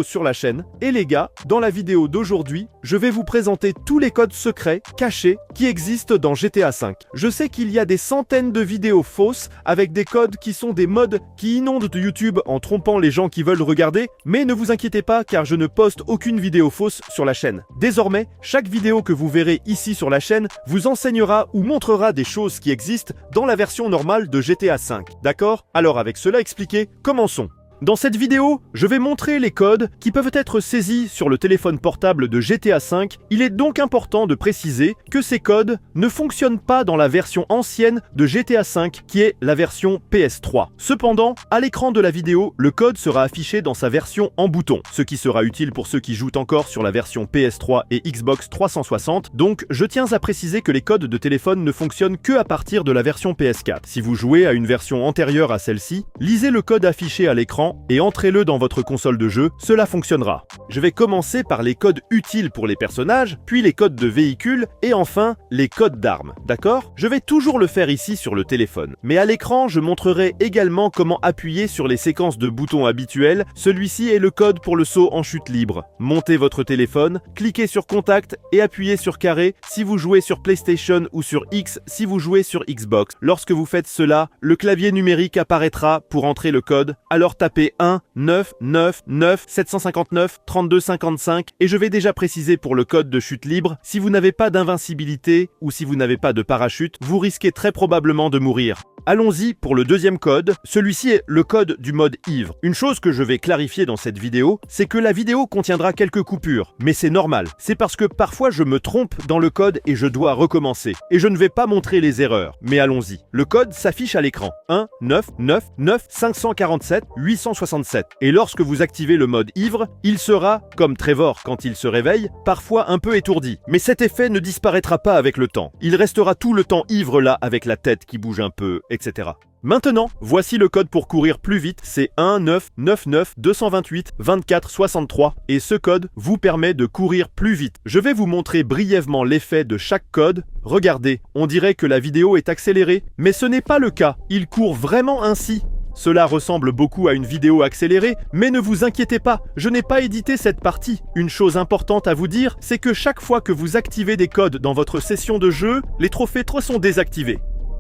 sur la chaîne. Et les gars, dans la vidéo d'aujourd'hui, je vais vous présenter tous les codes secrets, cachés, qui existent dans GTA V. Je sais qu'il y a des centaines de vidéos fausses avec des codes qui sont des mods qui inondent YouTube en trompant les gens qui veulent regarder, mais ne vous inquiétez pas car je ne poste aucune vidéo fausse sur la chaîne. Désormais, chaque vidéo que vous verrez ici sur la chaîne vous enseignera ou montrera des choses qui existent dans la version normale de GTA V. D'accord? Alors avec cela expliqué, commençons. Dans cette vidéo, je vais montrer les codes qui peuvent être saisis sur le téléphone portable de GTA V. Il est donc important de préciser que ces codes ne fonctionnent pas dans la version ancienne de GTA V qui est la version PS3. Cependant, à l'écran de la vidéo, le code sera affiché dans sa version en bouton, ce qui sera utile pour ceux qui jouent encore sur la version PS3 et Xbox 360. Donc, je tiens à préciser que les codes de téléphone ne fonctionnent que à partir de la version PS4. Si vous jouez à une version antérieure à celle-ci, lisez le code affiché à l'écran et entrez-le dans votre console de jeu, cela fonctionnera. Je vais commencer par les codes utiles pour les personnages, puis les codes de véhicules, et enfin les codes d'armes, d'accord? Je vais toujours le faire ici sur le téléphone. Mais à l'écran, je montrerai également comment appuyer sur les séquences de boutons habituels. Celui-ci est le code pour le saut en chute libre. Montez votre téléphone, cliquez sur Contact et appuyez sur carré si vous jouez sur PlayStation ou sur X si vous jouez sur Xbox. Lorsque vous faites cela, le clavier numérique apparaîtra pour entrer le code, alors tapez 1 9 9 9 759 32 55 et je vais déjà préciser pour le code de chute libre, si vous n'avez pas d'invincibilité ou si vous n'avez pas de parachute, vous risquez très probablement de mourir. Allons-y pour le deuxième code, celui-ci est le code du mode ivre. Une chose que je vais clarifier dans cette vidéo, c'est que la vidéo contiendra quelques coupures, mais c'est normal. C'est parce que parfois je me trompe dans le code et je dois recommencer. Et je ne vais pas montrer les erreurs, mais allons-y. Le code s'affiche à l'écran. 1 9 9 9 547 867. Et lorsque vous activez le mode ivre, il sera, comme Trevor quand il se réveille, parfois un peu étourdi. Mais cet effet ne disparaîtra pas avec le temps. Il restera tout le temps ivre là avec la tête qui bouge un peu, etc. Maintenant, voici le code pour courir plus vite, c'est 1 9 9 9 228 24 63 et ce code vous permet de courir plus vite. Je vais vous montrer brièvement l'effet de chaque code. Regardez, on dirait que la vidéo est accélérée, mais ce n'est pas le cas, il court vraiment ainsi. Cela ressemble beaucoup à une vidéo accélérée, mais ne vous inquiétez pas, je n'ai pas édité cette partie. Une chose importante à vous dire, c'est que chaque fois que vous activez des codes dans votre session de jeu, les trophées sont désactivés.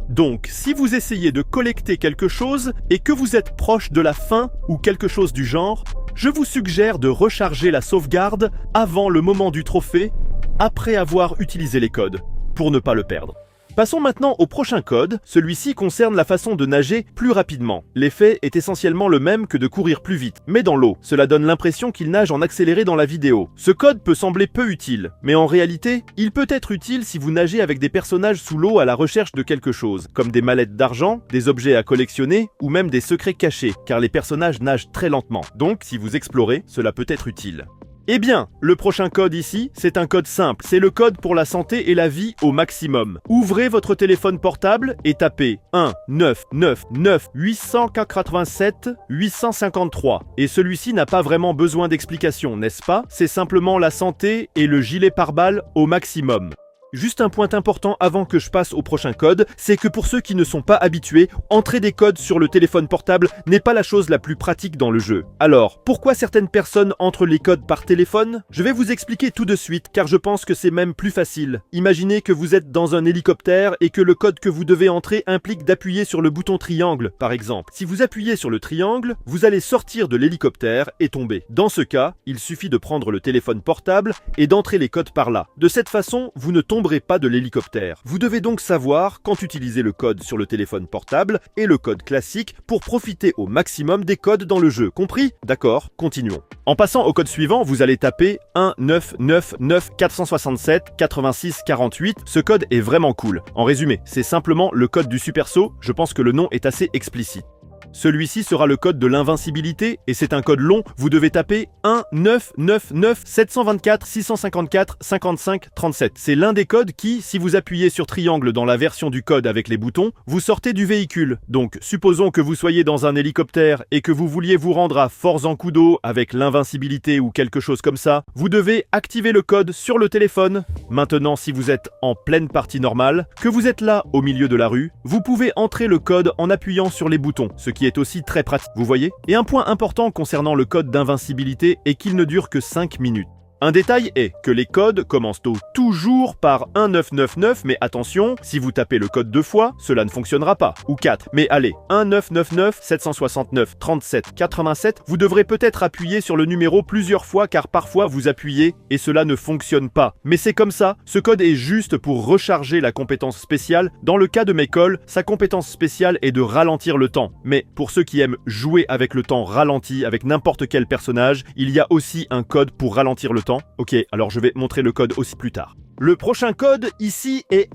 Donc, si vous essayez de collecter quelque chose et que vous êtes proche de la fin ou quelque chose du genre, je vous suggère de recharger la sauvegarde avant le moment du trophée, après avoir utilisé les codes, pour ne pas le perdre. Passons maintenant au prochain code, celui-ci concerne la façon de nager plus rapidement. L'effet est essentiellement le même que de courir plus vite, mais dans l'eau. Cela donne l'impression qu'il nage en accéléré dans la vidéo. Ce code peut sembler peu utile, mais en réalité, il peut être utile si vous nagez avec des personnages sous l'eau à la recherche de quelque chose, comme des mallettes d'argent, des objets à collectionner, ou même des secrets cachés, car les personnages nagent très lentement. Donc, si vous explorez, cela peut être utile. Eh bien, le prochain code ici, c'est un code simple. C'est le code pour la santé et la vie au maximum. Ouvrez votre téléphone portable et tapez 1 9 9 9 887 853. Et celui-ci n'a pas vraiment besoin d'explication, n'est-ce pas? C'est simplement la santé et le gilet pare-balles au maximum. Juste un point important avant que je passe au prochain code, c'est que pour ceux qui ne sont pas habitués, entrer des codes sur le téléphone portable n'est pas la chose la plus pratique dans le jeu. Alors, pourquoi certaines personnes entrent les codes par téléphone? Je vais vous expliquer tout de suite, car je pense que c'est même plus facile. Imaginez que vous êtes dans un hélicoptère et que le code que vous devez entrer implique d'appuyer sur le bouton triangle, par exemple. Si vous appuyez sur le triangle, vous allez sortir de l'hélicoptère et tomber. Dans ce cas, il suffit de prendre le téléphone portable et d'entrer les codes par là. De cette façon, vous ne tomberez pas de l'hélicoptère. Vous devez donc savoir quand utiliser le code sur le téléphone portable et le code classique pour profiter au maximum des codes dans le jeu. Compris? D'accord, continuons. En passant au code suivant, vous allez taper 1 9 9 9 467 86 48. Ce code est vraiment cool. En résumé, c'est simplement le code du super saut. Je pense que le nom est assez explicite. Celui-ci sera le code de l'invincibilité et c'est un code long. Vous devez taper 1 9 9 9 724 654 55 37. C'est l'un des codes qui, si vous appuyez sur triangle dans la version du code avec les boutons, vous sortez du véhicule. Donc, supposons que vous soyez dans un hélicoptère et que vous vouliez vous rendre à Fort-Zancudo avec l'invincibilité ou quelque chose comme ça, vous devez activer le code sur le téléphone. Maintenant, si vous êtes en pleine partie normale, que vous êtes là au milieu de la rue, vous pouvez entrer le code en appuyant sur les boutons, ce qui est aussi très pratique, vous voyez? Et un point important concernant le code d'invincibilité est qu'il ne dure que 5 minutes. Un détail est que les codes commencent toujours par 1999, mais attention, si vous tapez le code 2 fois, cela ne fonctionnera pas, ou 4. Mais allez, 1999 769 37 87, vous devrez peut-être appuyer sur le numéro plusieurs fois car parfois vous appuyez et cela ne fonctionne pas. Mais c'est comme ça, ce code est juste pour recharger la compétence spéciale. Dans le cas de Macaulay, sa compétence spéciale est de ralentir le temps. Mais pour ceux qui aiment jouer avec le temps ralenti, avec n'importe quel personnage, il y a aussi un code pour ralentir le temps. Ok, alors je vais montrer le code aussi plus tard. Le prochain code ici est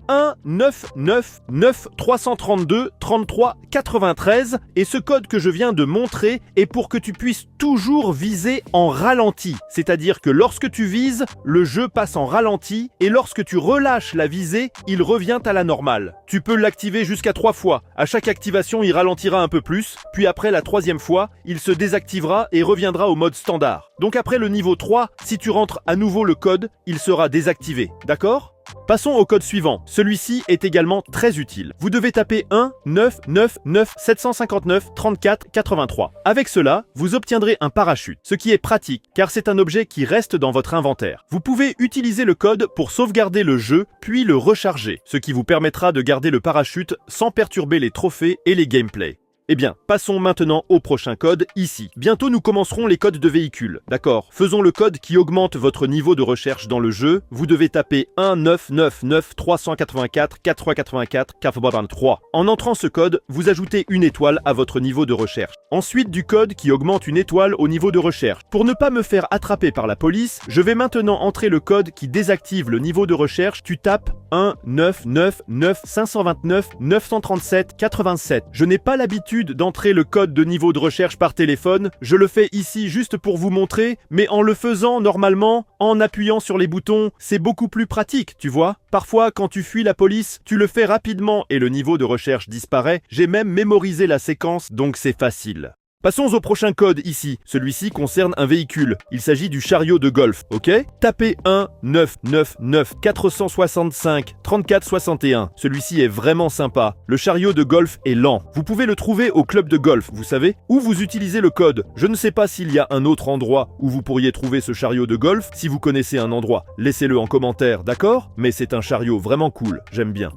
1999 332 33 93 et ce code que je viens de montrer est pour que tu puisses toujours viser en ralenti. C'est-à-dire que lorsque tu vises, le jeu passe en ralenti et lorsque tu relâches la visée, il revient à la normale. Tu peux l'activer jusqu'à 3 fois. À chaque activation, il ralentira un peu plus, puis après la 3e fois, il se désactivera et reviendra au mode standard. Donc après le niveau 3, si tu rentres à nouveau le code, il sera désactivé. D'accord ? Passons au code suivant. Celui-ci est également très utile. Vous devez taper 1999 759 34 83. Avec cela, vous obtiendrez un parachute, ce qui est pratique car c'est un objet qui reste dans votre inventaire. Vous pouvez utiliser le code pour sauvegarder le jeu puis le recharger, ce qui vous permettra de garder le parachute sans perturber les trophées et les gameplays. Eh bien, passons maintenant au prochain code, ici. Bientôt nous commencerons les codes de véhicules. D'accord, faisons le code qui augmente votre niveau de recherche dans le jeu. Vous devez taper 1999 384 484 423. En entrant ce code, vous ajoutez une étoile à votre niveau de recherche. Ensuite du code qui augmente une étoile au niveau de recherche. Pour ne pas me faire attraper par la police, je vais maintenant entrer le code qui désactive le niveau de recherche. Tu tapes 1999 529 937 87. Je n'ai pas l'habitude d'entrer le code de niveau de recherche par téléphone, je le fais ici juste pour vous montrer, mais en le faisant normalement, en appuyant sur les boutons, c'est beaucoup plus pratique, tu vois. Parfois, quand tu fuis la police, tu le fais rapidement et le niveau de recherche disparaît. J'ai même mémorisé la séquence, donc c'est facile. Passons au prochain code ici. Celui-ci concerne un véhicule. Il s'agit du chariot de golf, ok? Tapez 1999 465 34 61. Celui-ci est vraiment sympa. Le chariot de golf est lent. Vous pouvez le trouver au club de golf, vous savez? Ou vous utilisez le code. Je ne sais pas s'il y a un autre endroit où vous pourriez trouver ce chariot de golf. Si vous connaissez un endroit, laissez-le en commentaire, d'accord? Mais c'est un chariot vraiment cool, j'aime bien.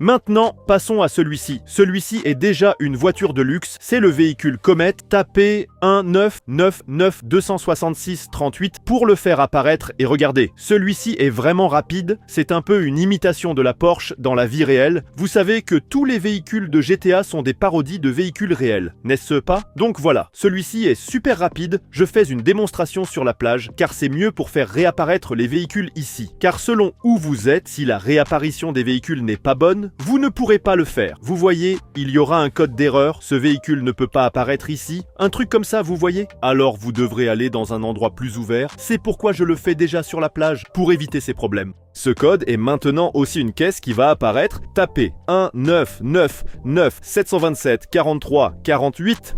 Maintenant, passons à celui-ci. Celui-ci est déjà une voiture de luxe, c'est le véhicule Comet. Tapez 1999 266 38 pour le faire apparaître et regardez, celui-ci est vraiment rapide, c'est un peu une imitation de la Porsche dans la vie réelle. Vous savez que tous les véhicules de GTA sont des parodies de véhicules réels, n'est-ce pas? Donc voilà, celui-ci est super rapide, je fais une démonstration sur la plage car c'est mieux pour faire réapparaître les véhicules ici. Car selon où vous êtes, si la réapparition des véhicules n'est pas bonne, vous ne pourrez pas le faire. Vous voyez, il y aura un code d'erreur, ce véhicule ne peut pas apparaître ici. Un truc comme ça, vous voyez? Alors vous devrez aller dans un endroit plus ouvert. C'est pourquoi je le fais déjà sur la plage, pour éviter ces problèmes. Ce code est maintenant aussi une caisse qui va apparaître. Tapez 1999 727 43 48.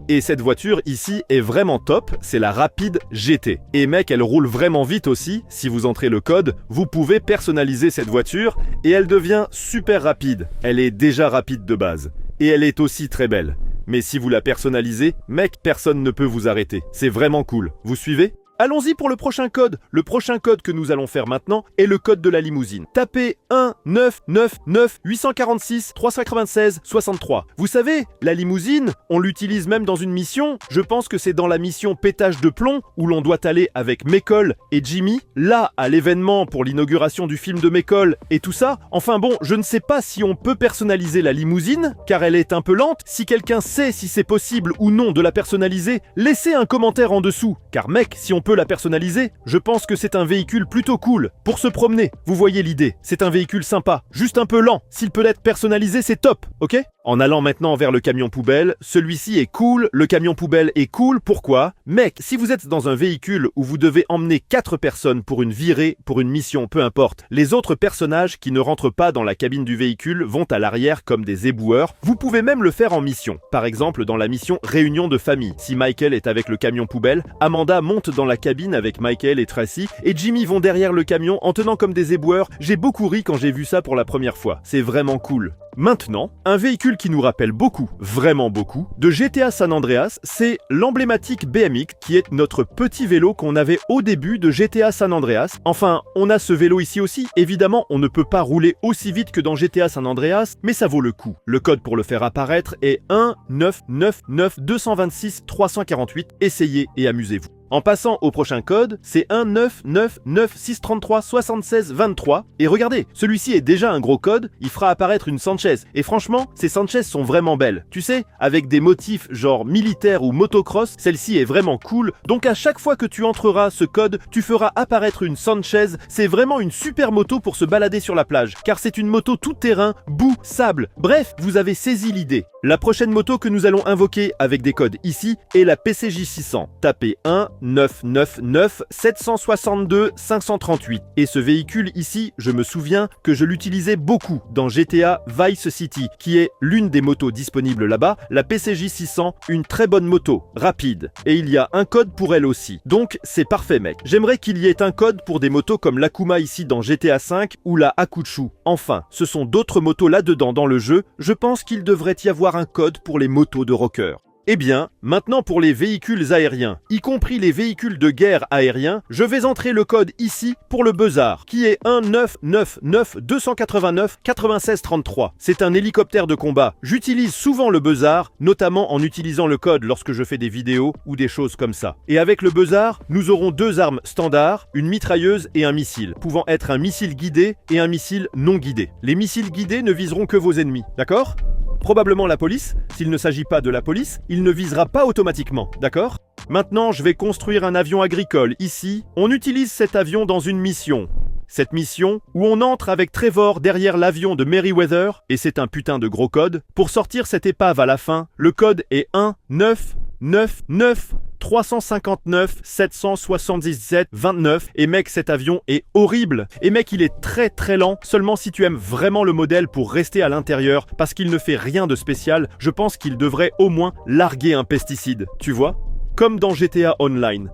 Et cette voiture ici est vraiment top, c'est la Rapide GT. Et mec, elle roule vraiment vite aussi. Si vous entrez le code, vous pouvez personnaliser cette voiture et elle devient super rapide. Elle est déjà rapide de base. Et elle est aussi très belle. Mais si vous la personnalisez, mec, personne ne peut vous arrêter. C'est vraiment cool. Vous suivez ? Allons-y pour le prochain code. Le prochain code que nous allons faire maintenant est le code de la limousine. Tapez 1999 846 396 63. Vous savez, la limousine, on l'utilise même dans une mission. Je pense que c'est dans la mission pétage de plomb où l'on doit aller avec Macaulay et Jimmy. Là, à l'événement pour l'inauguration du film de Macaulay et tout ça. Enfin bon, je ne sais pas si on peut personnaliser la limousine, car elle est un peu lente. Si quelqu'un sait si c'est possible ou non de la personnaliser, laissez un commentaire en dessous. Car mec, si on peut la personnaliser, je pense que c'est un véhicule plutôt cool pour se promener. Vous voyez l'idée, c'est un véhicule sympa, juste un peu lent. S'il peut être personnalisé, c'est top, ok? En allant maintenant vers le camion poubelle, celui-ci est cool, le camion poubelle est cool, pourquoi? Mec, si vous êtes dans un véhicule où vous devez emmener 4 personnes pour une virée, pour une mission, peu importe, les autres personnages qui ne rentrent pas dans la cabine du véhicule vont à l'arrière comme des éboueurs. Vous pouvez même le faire en mission. Par exemple, dans la mission Réunion de famille. Si Michael est avec le camion poubelle, Amanda monte dans la la cabine avec Michael et Tracy, et Jimmy vont derrière le camion en tenant comme des éboueurs. J'ai beaucoup ri quand j'ai vu ça pour la première fois. C'est vraiment cool. Maintenant, un véhicule qui nous rappelle beaucoup, vraiment beaucoup, de GTA San Andreas, c'est l'emblématique BMX qui est notre petit vélo qu'on avait au début de GTA San Andreas. Enfin, on a ce vélo ici aussi. Évidemment, on ne peut pas rouler aussi vite que dans GTA San Andreas, mais ça vaut le coup. Le code pour le faire apparaître est 1999226 348. Essayez et amusez-vous. En passant au prochain code, c'est 19996337623. Et regardez, celui-ci est déjà un gros code, il fera apparaître une Sanchez. Et franchement, ces Sanchez sont vraiment belles. Tu sais, avec des motifs genre militaire ou motocross, celle-ci est vraiment cool. Donc à chaque fois que tu entreras ce code, tu feras apparaître une Sanchez. C'est vraiment une super moto pour se balader sur la plage, car c'est une moto tout-terrain, boue, sable. Bref, vous avez saisi l'idée. La prochaine moto que nous allons invoquer avec des codes ici est la PCJ 600. Tapez 1999762 538. Et ce véhicule ici, je me souviens que je l'utilisais beaucoup dans GTA Vice City, qui est l'une des motos disponibles là-bas, la PCJ 600, une très bonne moto, rapide. Et il y a un code pour elle aussi. Donc c'est parfait mec. J'aimerais qu'il y ait un code pour des motos comme l'Akuma ici dans GTA 5 ou la Hakuchu. Enfin, ce sont d'autres motos là-dedans dans le jeu, je pense qu'il devrait y avoir un code pour les motos de rocker. Eh bien, maintenant pour les véhicules aériens, y compris les véhicules de guerre aériens, je vais entrer le code ici pour le Buzzard, qui est 19992899633. C'est un hélicoptère de combat. J'utilise souvent le Buzzard, notamment en utilisant le code lorsque je fais des vidéos ou des choses comme ça. Et avec le Buzzard, nous aurons deux armes standards, une mitrailleuse et un missile, pouvant être un missile guidé et un missile non guidé. Les missiles guidés ne viseront que vos ennemis, d'accord ? Probablement la police. S'il ne s'agit pas de la police, il ne visera pas automatiquement, d'accord ? Maintenant, je vais construire un avion agricole. Ici, on utilise cet avion dans une mission. Cette mission, où on entre avec Trevor derrière l'avion de Merryweather, et c'est un putain de gros code, pour sortir cette épave à la fin, le code est 199937729 et mec cet avion est horrible et mec il est très très lent seulement si tu aimes vraiment le modèle pour rester à l'intérieur parce qu'il ne fait rien de spécial, je pense qu'il devrait au moins larguer un pesticide, tu vois, comme dans GTA Online.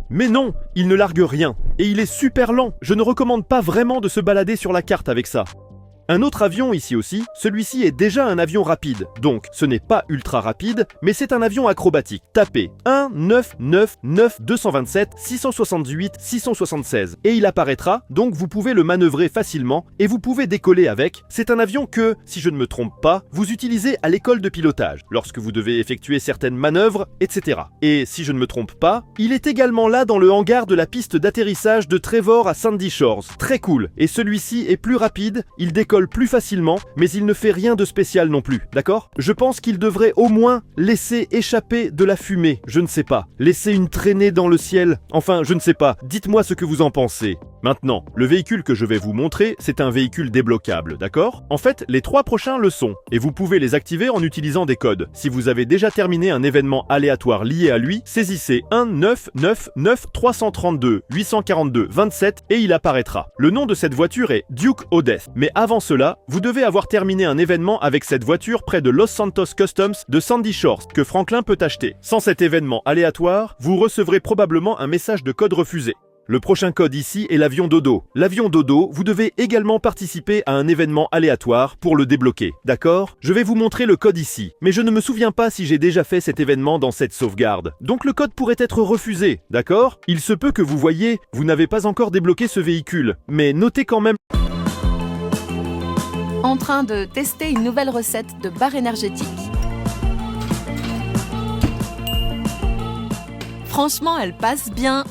Mais non, il ne largue rien et il est super lent, je ne recommande pas vraiment de se balader sur la carte avec ça. Un autre avion ici aussi, celui-ci est déjà un avion rapide, donc ce n'est pas ultra rapide, mais c'est un avion acrobatique. Tapez 1999227 676 et il apparaîtra, donc vous pouvez le manœuvrer facilement et vous pouvez décoller avec. C'est un avion que, si je ne me trompe pas, vous utilisez à l'école de pilotage, lorsque vous devez effectuer certaines manœuvres, etc. Et si je ne me trompe pas, il est également là dans le hangar de la piste d'atterrissage de Trevor à Sandy Shores. Très cool, et celui-ci est plus rapide, il décolle plus facilement, mais il ne fait rien de spécial non plus, d'accord ? Je pense qu'il devrait au moins laisser échapper de la fumée, je ne sais pas. Laisser une traînée dans le ciel, enfin, je ne sais pas. Dites-moi ce que vous en pensez. Maintenant, le véhicule que je vais vous montrer, c'est un véhicule débloquable, d'accord ? En fait, les trois prochains le sont, et vous pouvez les activer en utilisant des codes. Si vous avez déjà terminé un événement aléatoire lié à lui, saisissez 19993284227 et il apparaîtra. Le nom de cette voiture est Duke Odeth, mais avant cela, vous devez avoir terminé un événement avec cette voiture près de Los Santos Customs de Sandy Shores que Franklin peut acheter. Sans cet événement aléatoire, vous recevrez probablement un message de code refusé. Le prochain code ici est l'avion dodo. L'avion dodo, vous devez également participer à un événement aléatoire pour le débloquer, d'accord ? Je vais vous montrer le code ici, mais je ne me souviens pas si j'ai déjà fait cet événement dans cette sauvegarde. Donc le code pourrait être refusé, d'accord ? Il se peut que vous voyez, vous n'avez pas encore débloqué ce véhicule, mais notez quand même... En train de tester une nouvelle recette de barre énergétique. Franchement, elle passe bien.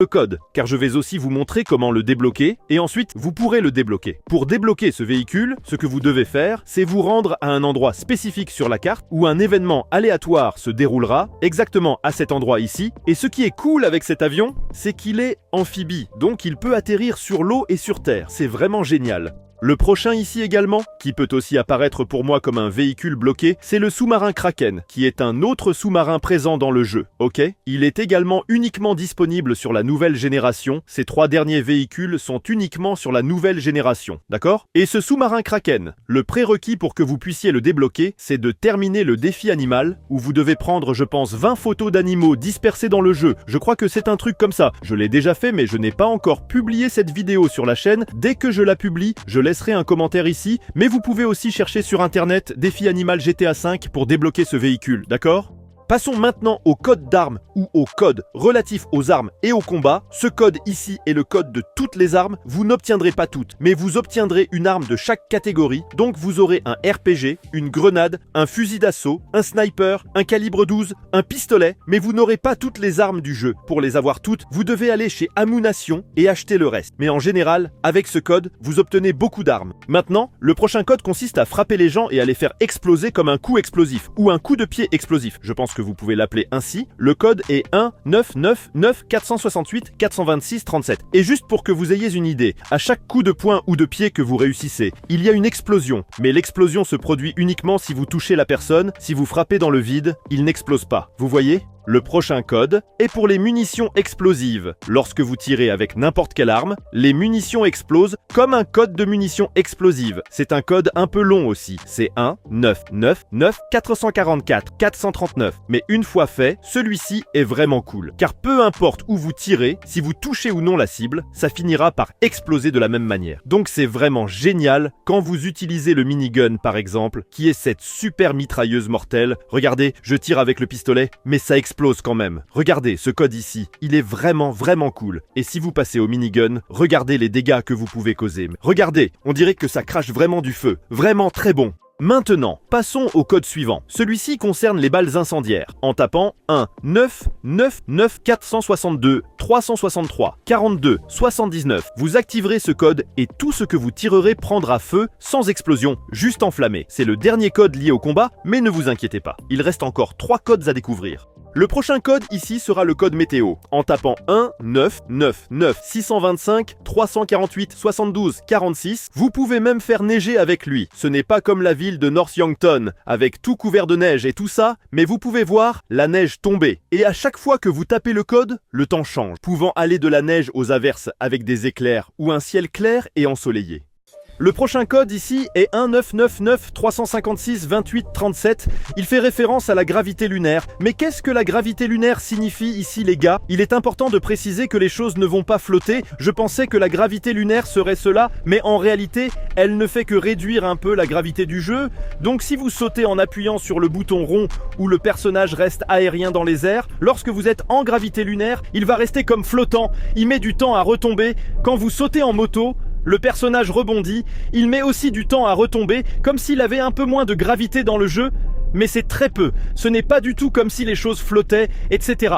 Le code, car je vais aussi vous montrer comment le débloquer, et ensuite vous pourrez le débloquer. Pour débloquer ce véhicule, ce que vous devez faire, c'est vous rendre à un endroit spécifique sur la carte où un événement aléatoire se déroulera, exactement à cet endroit ici, et ce qui est cool avec cet avion, c'est qu'il est amphibie, donc il peut atterrir sur l'eau et sur terre, c'est vraiment génial. Le prochain ici également, qui peut aussi apparaître pour moi comme un véhicule bloqué, c'est le sous-marin Kraken, qui est un autre sous-marin présent dans le jeu, ok? Il est également uniquement disponible sur la nouvelle génération, ces 3 derniers véhicules sont uniquement sur la nouvelle génération, d'accord? Et ce sous-marin Kraken, le prérequis pour que vous puissiez le débloquer, c'est de terminer le défi animal, où vous devez prendre, je pense, 20 photos d'animaux dispersés dans le jeu. Je crois que c'est un truc comme ça. Je l'ai déjà fait, mais je n'ai pas encore publié cette vidéo sur la chaîne. Dès que je la publie, je laisserai un commentaire ici, mais vous pouvez aussi chercher sur internet défi animal GTA V pour débloquer ce véhicule, d'accord? Passons maintenant au code d'armes ou au code relatif aux armes et au combat. Ce code ici est le code de toutes les armes. Vous n'obtiendrez pas toutes, mais vous obtiendrez une arme de chaque catégorie. Donc vous aurez un RPG, une grenade, un fusil d'assaut, un sniper, un calibre 12, un pistolet, mais vous n'aurez pas toutes les armes du jeu. Pour les avoir toutes, vous devez aller chez Ammu-Nation et acheter le reste. Mais en général, avec ce code, vous obtenez beaucoup d'armes. Maintenant, le prochain code consiste à frapper les gens et à les faire exploser comme un coup explosif ou un coup de pied explosif. Je pense que vous pouvez l'appeler ainsi. Le code est 19994684267. Et juste pour que vous ayez une idée, à chaque coup de poing ou de pied que vous réussissez, il y a une explosion. Mais l'explosion se produit uniquement si vous touchez la personne. Si vous frappez dans le vide, il n'explose pas. Vous voyez ? Le prochain code est pour les munitions explosives. Lorsque vous tirez avec n'importe quelle arme, les munitions explosent comme un code de munitions explosives. C'est un code un peu long aussi. C'est 1999444 Mais une fois fait, celui-ci est vraiment cool. Car peu importe où vous tirez, si vous touchez ou non la cible, ça finira par exploser de la même manière. Donc c'est vraiment génial quand vous utilisez le minigun par exemple, qui est cette super mitrailleuse mortelle. Regardez, je tire avec le pistolet, mais ça explose quand même. Regardez ce code ici, il est vraiment cool. Et si vous passez au minigun, regardez les dégâts que vous pouvez causer. Regardez, on dirait que ça crache vraiment du feu. Vraiment très bon. Maintenant, passons au code suivant. Celui-ci concerne les balles incendiaires. En tapant 1 9 9 9 462 363 42 79, vous activerez ce code et tout ce que vous tirerez prendra feu sans explosion, juste enflammé. C'est le dernier code lié au combat, mais ne vous inquiétez pas, il reste encore 3 codes à découvrir. Le prochain code ici sera le code météo. En tapant 1 9 9 9 625 348 72 46, vous pouvez même faire neiger avec lui. Ce n'est pas comme la ville de North Yankton, avec tout couvert de neige et tout ça, mais vous pouvez voir la neige tomber. Et à chaque fois que vous tapez le code, le temps change, pouvant aller de la neige aux averses avec des éclairs ou un ciel clair et ensoleillé. Le prochain code ici est 1999 356 28 37. Il fait référence à la gravité lunaire. Mais qu'est-ce que la gravité lunaire signifie ici les gars? Il est important de préciser que les choses ne vont pas flotter. Je pensais que la gravité lunaire serait cela, mais en réalité, elle ne fait que réduire un peu la gravité du jeu. Donc si vous sautez en appuyant sur le bouton rond où le personnage reste aérien dans les airs, lorsque vous êtes en gravité lunaire, il va rester comme flottant. Il met du temps à retomber. Quand vous sautez en moto, le personnage rebondit, il met aussi du temps à retomber, comme s'il avait un peu moins de gravité dans le jeu, mais c'est très peu, ce n'est pas du tout comme si les choses flottaient, etc.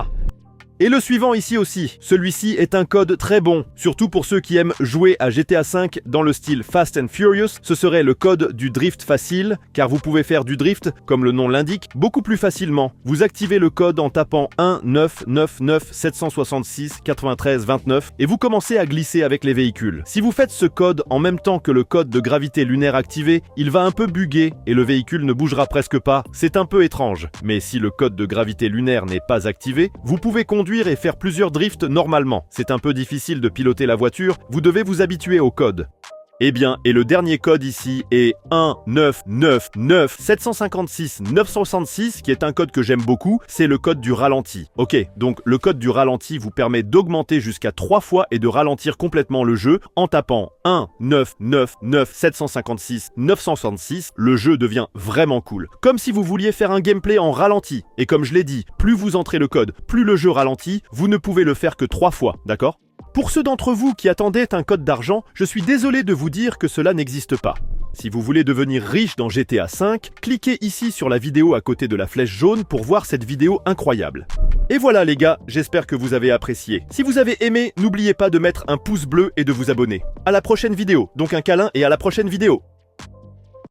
Et le suivant ici aussi, celui-ci est un code très bon, surtout pour ceux qui aiment jouer à GTA V dans le style Fast and Furious, ce serait le code du drift facile, car vous pouvez faire du drift, comme le nom l'indique, beaucoup plus facilement. Vous activez le code en tapant 1 9 9 9 766 93 29 et vous commencez à glisser avec les véhicules. Si vous faites ce code en même temps que le code de gravité lunaire activé, il va un peu bugger et le véhicule ne bougera presque pas, c'est un peu étrange. Mais si le code de gravité lunaire n'est pas activé, vous pouvez conduire et faire plusieurs drifts normalement. C'est un peu difficile de piloter la voiture, vous devez vous habituer au code. Eh bien, et le dernier code ici est 1999 756 966, qui est un code que j'aime beaucoup, c'est le code du ralenti. Ok, donc le code du ralenti vous permet d'augmenter jusqu'à 3 fois et de ralentir complètement le jeu en tapant 1999 756 966, le jeu devient vraiment cool. Comme si vous vouliez faire un gameplay en ralenti. Et comme je l'ai dit, plus vous entrez le code, plus le jeu ralentit, vous ne pouvez le faire que 3 fois, d'accord ? Pour ceux d'entre vous qui attendaient un code d'argent, je suis désolé de vous dire que cela n'existe pas. Si vous voulez devenir riche dans GTA V, cliquez ici sur la vidéo à côté de la flèche jaune pour voir cette vidéo incroyable. Et voilà les gars, j'espère que vous avez apprécié. Si vous avez aimé, n'oubliez pas de mettre un pouce bleu et de vous abonner. À la prochaine vidéo, donc un câlin et à la prochaine vidéo.